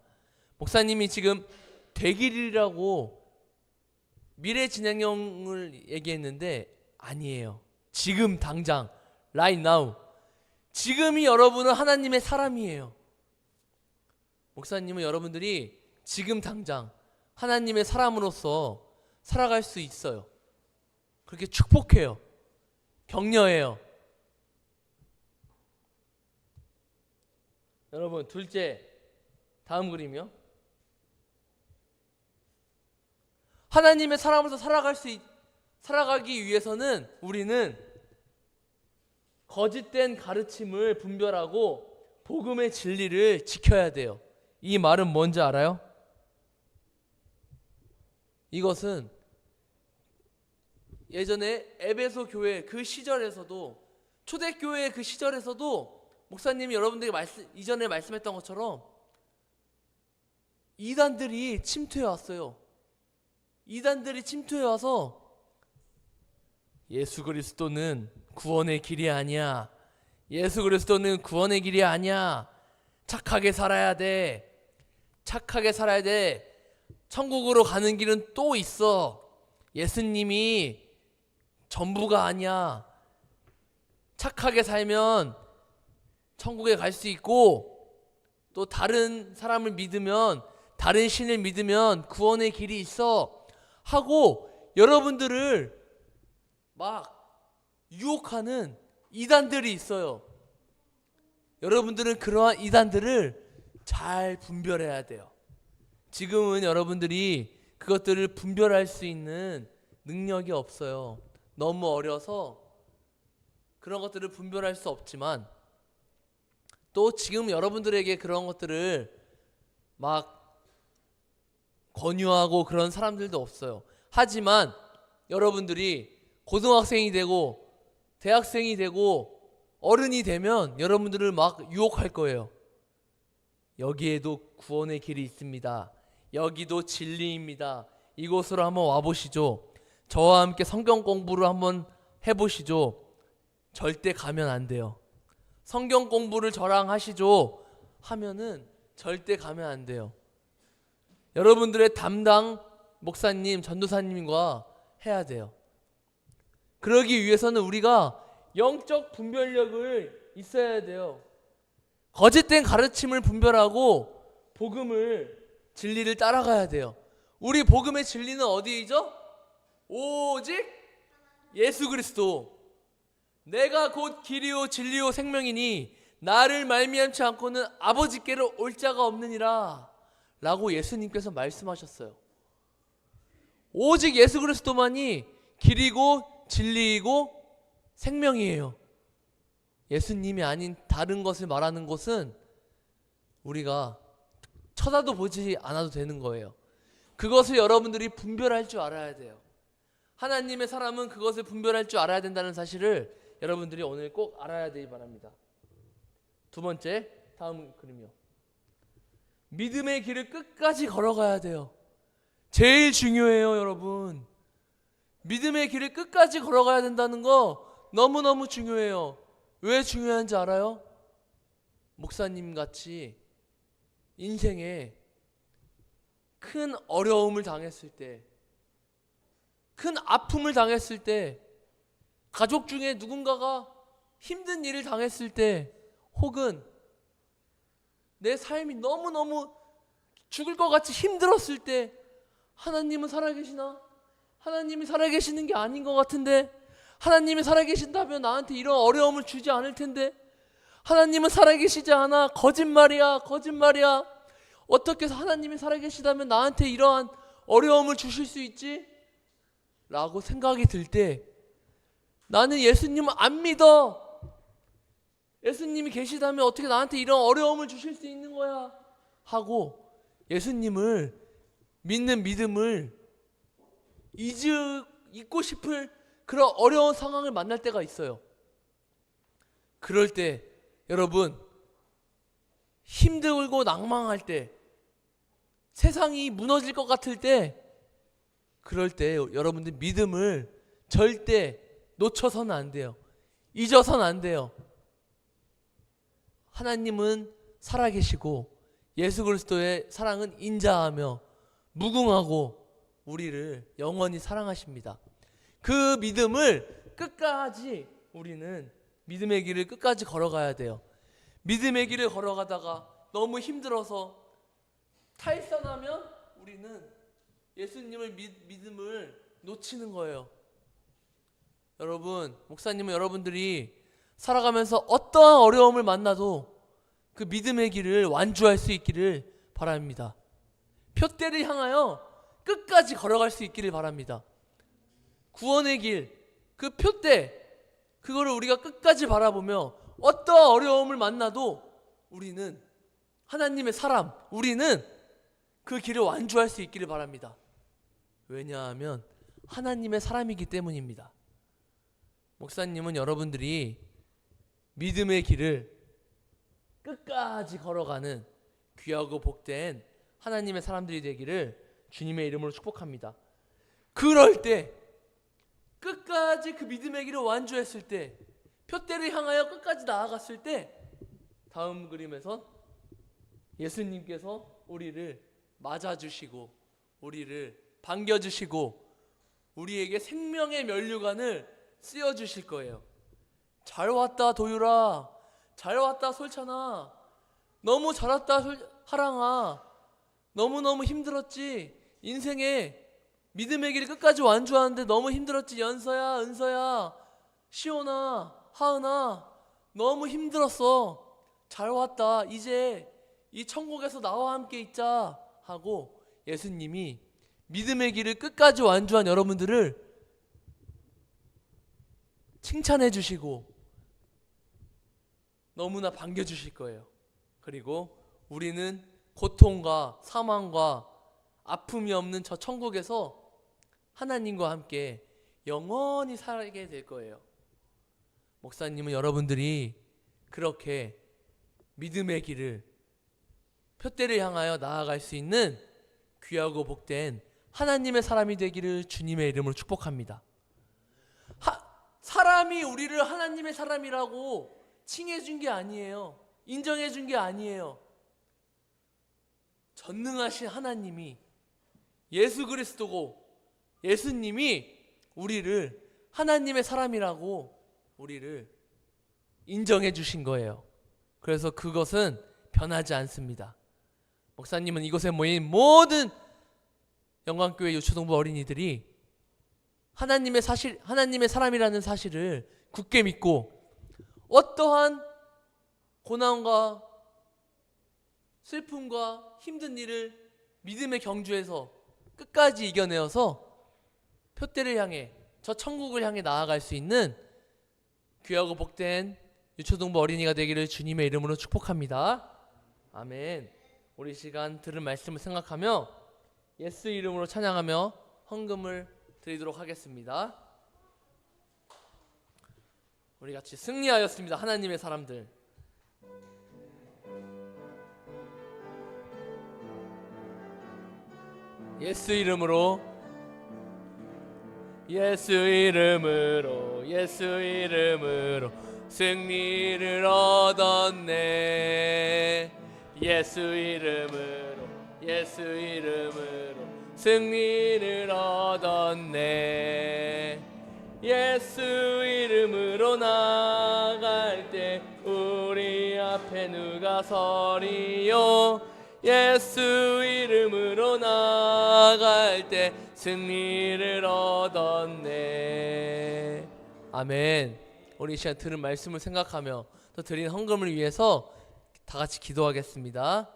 목사님이 지금 되기리라고 미래 진행형을 얘기했는데 아니에요. 지금 당장 right now, 지금이 여러분은 하나님의 사람이에요. 목사님은 여러분들이 지금 당장 하나님의 사람으로서 살아갈 수 있어요. 그렇게 축복해요. 격려해요. 여러분, 둘째, 다음 그림이요. 하나님의 사람으로서 살아가기 위해서는 우리는 거짓된 가르침을 분별하고 복음의 진리를 지켜야 돼요. 이 말은 뭔지 알아요? 이것은 예전에 에베소 교회 그 시절에서도, 초대교회 그 시절에서도 목사님이 여러분들에게 이전에 말씀했던 것처럼 이단들이 침투해 왔어요. 이단들이 침투해 와서 예수 그리스도는 구원의 길이 아니야. 예수 그리스도는 구원의 길이 아니야. 착하게 살아야 돼. 착하게 살아야 돼. 천국으로 가는 길은 또 있어. 예수님이 전부가 아니야. 착하게 살면 천국에 갈 수 있고, 또 다른 사람을 믿으면, 다른 신을 믿으면 구원의 길이 있어 하고 여러분들을 막 유혹하는 이단들이 있어요. 여러분들은 그러한 이단들을 잘 분별해야 돼요. 지금은 여러분들이 그것들을 분별할 수 있는 능력이 없어요. 너무 어려서 그런 것들을 분별할 수 없지만, 또 지금 여러분들에게 그런 것들을 막 권유하고 그런 사람들도 없어요. 하지만 여러분들이 고등학생이 되고 대학생이 되고 어른이 되면 여러분들을 막 유혹할 거예요. 여기에도 구원의 길이 있습니다. 여기도 진리입니다. 이곳으로 한번 와보시죠. 저와 함께 성경 공부를 한번 해보시죠. 절대 가면 안 돼요. 성경 공부를 저랑 하시죠 하면은 절대 가면 안 돼요. 여러분들의 담당 목사님, 전도사님과 해야 돼요. 그러기 위해서는 우리가 영적 분별력을 있어야 돼요. 거짓된 가르침을 분별하고 복음을, 진리를 따라가야 돼요. 우리 복음의 진리는 어디이죠? 오직 예수 그리스도. 내가 곧 길이요 진리요 생명이니 나를 말미암지 않고는 아버지께로 올 자가 없느니라 라고 예수님께서 말씀하셨어요. 오직 예수 그리스도만이 길이고 진리이고 생명이에요. 예수님이 아닌 다른 것을 말하는 것은 우리가 쳐다도 보지 않아도 되는 거예요. 그것을 여러분들이 분별할 줄 알아야 돼요. 하나님의 사람은 그것을 분별할 줄 알아야 된다는 사실을 여러분들이 오늘 꼭 알아야 되기 바랍니다. 두 번째, 다음 그림이요. 믿음의 길을 끝까지 걸어가야 돼요. 제일 중요해요, 여러분. 믿음의 길을 끝까지 걸어가야 된다는 거 너무너무 중요해요. 왜 중요한지 알아요? 목사님 같이 인생에 큰 어려움을 당했을 때, 큰 아픔을 당했을 때, 가족 중에 누군가가 힘든 일을 당했을 때, 혹은 내 삶이 너무너무 죽을 것 같이 힘들었을 때, 하나님은 살아계시나? 하나님이 살아계시는 게 아닌 것 같은데, 하나님이 살아계신다면 나한테 이런 어려움을 주지 않을 텐데, 하나님은 살아계시지 않아. 거짓말이야, 거짓말이야. 어떻게 해서 하나님이 살아계시다면 나한테 이러한 어려움을 주실 수 있지? 라고 생각이 들 때, 나는 예수님을 안 믿어. 예수님이 계시다면 어떻게 나한테 이런 어려움을 주실 수 있는 거야? 하고 예수님을 믿는 믿음을 잊고 싶을 그런 어려운 상황을 만날 때가 있어요. 그럴 때 여러분, 힘들고 낭망할 때, 세상이 무너질 것 같을 때, 그럴 때 여러분들 믿음을 절대 놓쳐서는 안 돼요. 잊어서는 안 돼요. 하나님은 살아계시고 예수 그리스도의 사랑은 인자하며 무궁하고 우리를 영원히 사랑하십니다. 그 믿음을 끝까지, 우리는 믿음의 길을 끝까지 걸어가야 돼요. 믿음의 길을 걸어가다가 너무 힘들어서 탈선하면 우리는 예수님을 믿음을 놓치는 거예요. 여러분, 목사님은 여러분들이 살아가면서 어떠한 어려움을 만나도 그 믿음의 길을 완주할 수 있기를 바랍니다. 표대를 향하여 끝까지 걸어갈 수 있기를 바랍니다. 구원의 길, 그 표대, 그거를 우리가 끝까지 바라보며 어떠한 어려움을 만나도 우리는 하나님의 사람, 우리는 그 길을 완주할 수 있기를 바랍니다. 왜냐하면 하나님의 사람이기 때문입니다. 목사님은 여러분들이 믿음의 길을 끝까지 걸어가는 귀하고 복된 하나님의 사람들이 되기를 주님의 이름으로 축복합니다. 그럴 때 끝까지 그 믿음의 길을 완주했을 때, 표대를 향하여 끝까지 나아갔을 때, 다음 그림에서 예수님께서 우리를 맞아주시고 우리를 반겨주시고 우리에게 생명의 면류관을 씌워주실 거예요. 잘 왔다 도유라, 잘 왔다 솔찬아, 너무 잘 왔다 하랑아, 너무너무 힘들었지, 인생에 믿음의 길 끝까지 완주하는데 너무 힘들었지, 연서야, 은서야, 시온아, 하은아, 너무 힘들었어, 잘 왔다, 이제 이 천국에서 나와 함께 있자 하고 예수님이 믿음의 길을 끝까지 완주한 여러분들을 칭찬해 주시고 너무나 반겨주실 거예요. 그리고 우리는 고통과 사망과 아픔이 없는 저 천국에서 하나님과 함께 영원히 살게 될 거예요. 목사님은 여러분들이 그렇게 믿음의 길을, 표대를 향하여 나아갈 수 있는 귀하고 복된 하나님의 사람이 되기를 주님의 이름으로 축복합니다. 사람이 우리를 하나님의 사람이라고 칭해준 게 아니에요. 인정해준 게 아니에요. 전능하신 하나님이, 예수 그리스도고 예수님이 우리를 하나님의 사람이라고 우리를 인정해 주신 거예요. 그래서 그것은 변하지 않습니다. 목사님은 이곳에 모인 모든 영광교회 유초동부 어린이들이 하나님의 사람이라는 사실을 굳게 믿고 어떠한 고난과 슬픔과 힘든 일을 믿음의 경주에서 끝까지 이겨내어서 표대를 향해, 저 천국을 향해 나아갈 수 있는 귀하고 복된 유초동부 어린이가 되기를 주님의 이름으로 축복합니다. 아멘. 우리 시간 들은 말씀을 생각하며 예수 이름으로 찬양하며 헌금을 드리도록 하겠습니다. 우리 같이 승리하였습니다. 하나님의 사람들. 예수 이름으로, 예수 이름으로, 예수 이름으로 승리를 얻었네. 예수 이름으로, 예수 이름으로 승리를 얻었네. 예수 이름으로 나갈 때 우리 앞에 누가 서리요. 예수 이름으로 나갈 때 승리를 얻었네. 아멘. 우리 이 시간 들은 말씀을 생각하며 또 드린 헌금을 위해서 다 같이 기도하겠습니다.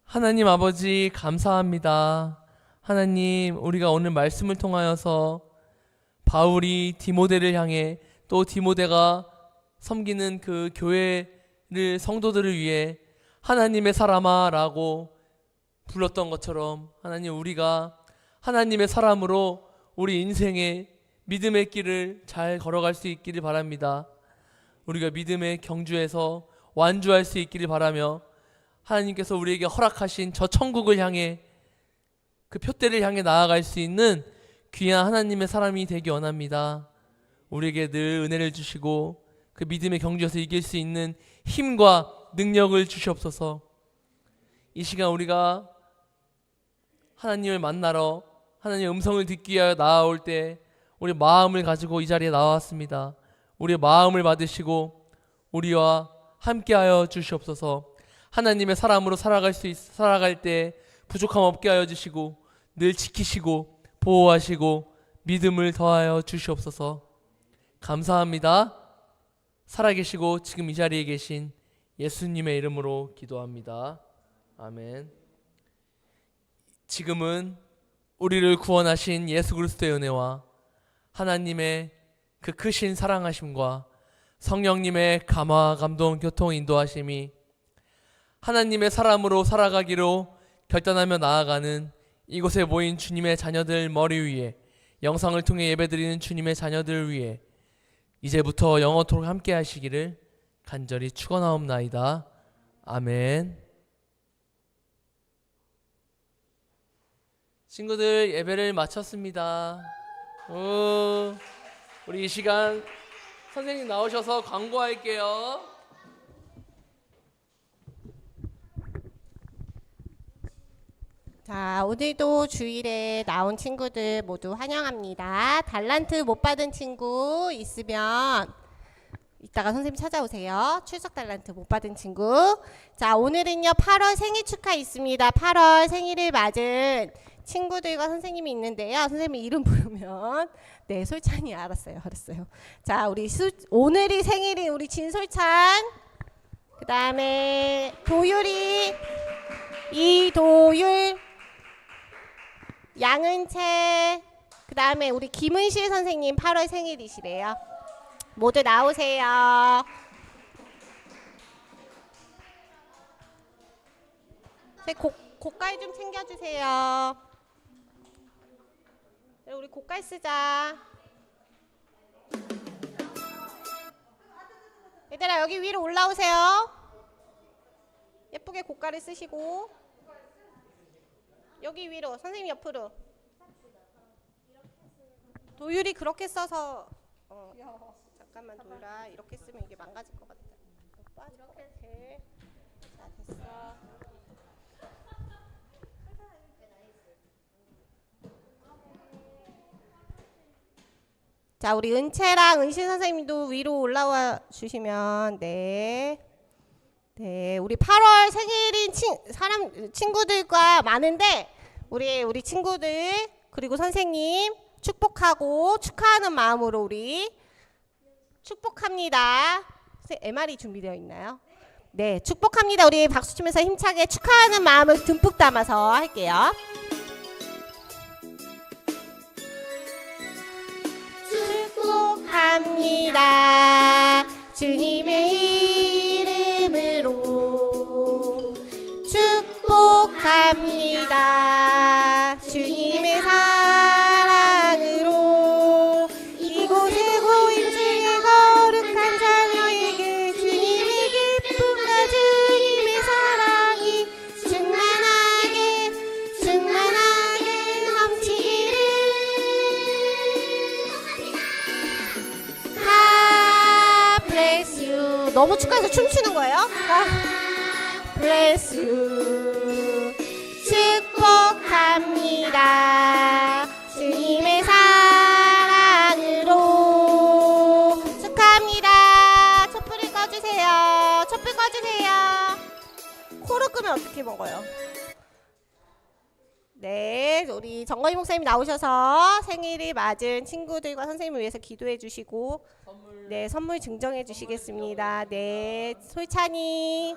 하나님 아버지 감사합니다. 하나님, 우리가 오늘 말씀을 통하여서 바울이 디모데를 향해, 또 디모데가 섬기는 그 교회를, 성도들을 위해 하나님의 사람아 라고 불렀던 것처럼, 하나님, 우리가 하나님의 사람으로 우리 인생의 믿음의 길을 잘 걸어갈 수 있기를 바랍니다. 우리가 믿음의 경주에서 완주할 수 있기를 바라며, 하나님께서 우리에게 허락하신 저 천국을 향해, 그 표대를 향해 나아갈 수 있는 귀한 하나님의 사람이 되기 원합니다. 우리에게 늘 은혜를 주시고 그 믿음의 경주에서 이길 수 있는 힘과 능력을 주시옵소서. 이 시간 우리가 하나님을 만나러, 하나님의 음성을 듣기 위하여 나아올 때 우리 마음을 가지고 이 자리에 나왔습니다. 우리의 마음을 받으시고 우리와 함께하여 주시옵소서. 하나님의 사람으로 살아갈 때 부족함 없게 하여 주시고 늘 지키시고 보호하시고 믿음을 더하여 주시옵소서. 감사합니다. 살아계시고 지금 이 자리에 계신 예수님의 이름으로 기도합니다. 아멘. 지금은 우리를 구원하신 예수 그리스도의 은혜와 하나님의 그 크신 사랑하심과 성령님의 감화, 감동, 교통, 인도하심이 하나님의 사람으로 살아가기로 결단하며 나아가는 이곳에 모인 주님의 자녀들 머리 위에, 영상을 통해 예배드리는 주님의 자녀들 위에 이제부터 영원토록 함께 하시기를 간절히 축원하옵나이다. 아멘. 친구들, 예배를 마쳤습니다. 우리 이 시간 선생님 나오셔서 광고할게요. 자, 오늘도 주일에 나온 친구들 모두 환영합니다. 달란트 못 받은 친구 있으면 이따가 선생님 찾아오세요. 출석 달란트 못 받은 친구. 자, 오늘은요 8월 생일 축하 있습니다. 8월 생일을 맞은 친구들과 선생님이 있는데요. 선생님 이름 부르면 네, 솔찬이 알았어요. 자, 우리 오늘이 생일인 우리 진솔찬, 그 다음에 도율이, 이도율, 양은채, 그 다음에 우리 김은실 선생님 8월 생일이시래요. 모두 나오세요. 고깔 좀 챙겨주세요. 우리 고깔 쓰자. 얘들아 여기 위로 올라오세요. 예쁘게 고깔을 쓰시고 여기 위로 선생님 옆으로. 도율이 그렇게 써서 잠깐만 도율아, 이렇게 쓰면 이게 망가질 것 같아. 이렇게 돼. 자, 됐어. 자, 우리 은채랑 은신 선생님도 위로 올라와 주시면 네. 네, 우리 8월 생일인 친구들과 많은데 우리 친구들 그리고 선생님 축복하고 축하하는 마음으로 우리 축복합니다. MR이 준비되어 있나요? 네, 축복합니다. 우리 박수 치면서 힘차게 축하하는 마음을 듬뿍 담아서 할게요. 축복합니다. 주님의 이름으로 축복합니다. 주님의 사랑으로 이곳에 모인 주의 거룩한 자녀에게 주님의 기쁨과 주님의 사랑이 충만하게 넘치기를. bless you. 너무 축하해서 춤추는 거예요? bless you. 축복합니다. 주님의 사랑으로 축하합니다. 촛불을 꺼주세요. 촛불 꺼주세요. 코로 끄면 어떻게 먹어요? 네, 우리 정건희 목사님 나오셔서 생일을 맞은 친구들과 선생님을 위해서 기도해 주시고 네, 선물 증정해 주시겠습니다. 네, 솔찬이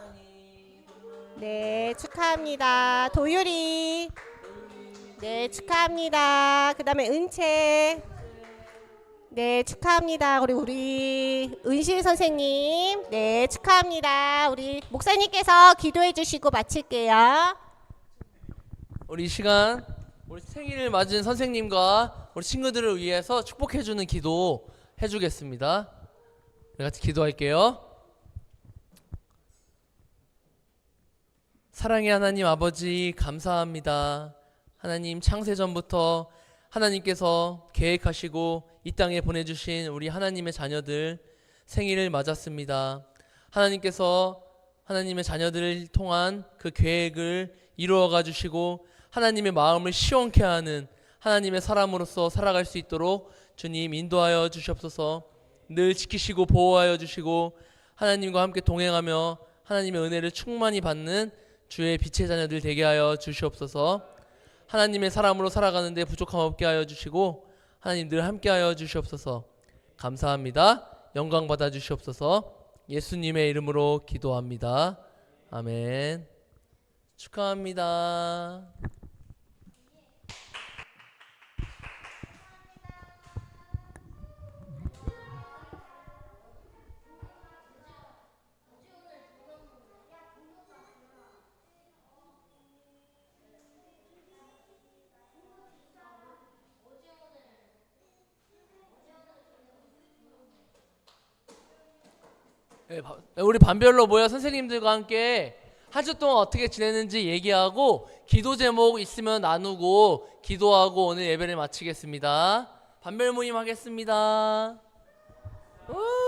네, 축하합니다. 도율이 네, 축하합니다. 그 다음에 은채 네, 축하합니다. 그리고 우리 은실 선생님 네, 축하합니다. 우리 목사님께서 기도해 주시고 마칠게요. 우리 이 시간 우리 생일을 맞은 선생님과 우리 친구들을 위해서 축복해주는 기도 해주겠습니다. 우리 같이 기도할게요. 사랑의 하나님 아버지, 감사합니다. 하나님, 창세전부터 하나님께서 계획하시고 이 땅에 보내주신 우리 하나님의 자녀들 생일을 맞았습니다. 하나님께서 하나님의 자녀들을 통한 그 계획을 이루어가 주시고 하나님의 마음을 시원케 하는 하나님의 사람으로서 살아갈 수 있도록 주님 인도하여 주시옵소서. 늘 지키시고 보호하여 주시고 하나님과 함께 동행하며 하나님의 은혜를 충만히 받는 주의 빛의 자녀들 되게 하여 주시옵소서. 하나님의 사람으로 살아가는데 부족함 없게 하여 주시고 하나님 늘 함께 하여 주시옵소서. 감사합니다. 영광 받아 주시옵소서. 예수님의 이름으로 기도합니다. 아멘. 축하합니다. 우리 반별로 모여 선생님들과 함께 한 주 동안 어떻게 지냈는지 얘기하고 기도 제목 있으면 나누고 기도하고 오늘 예배를 마치겠습니다. 반별 모임 하겠습니다. 우!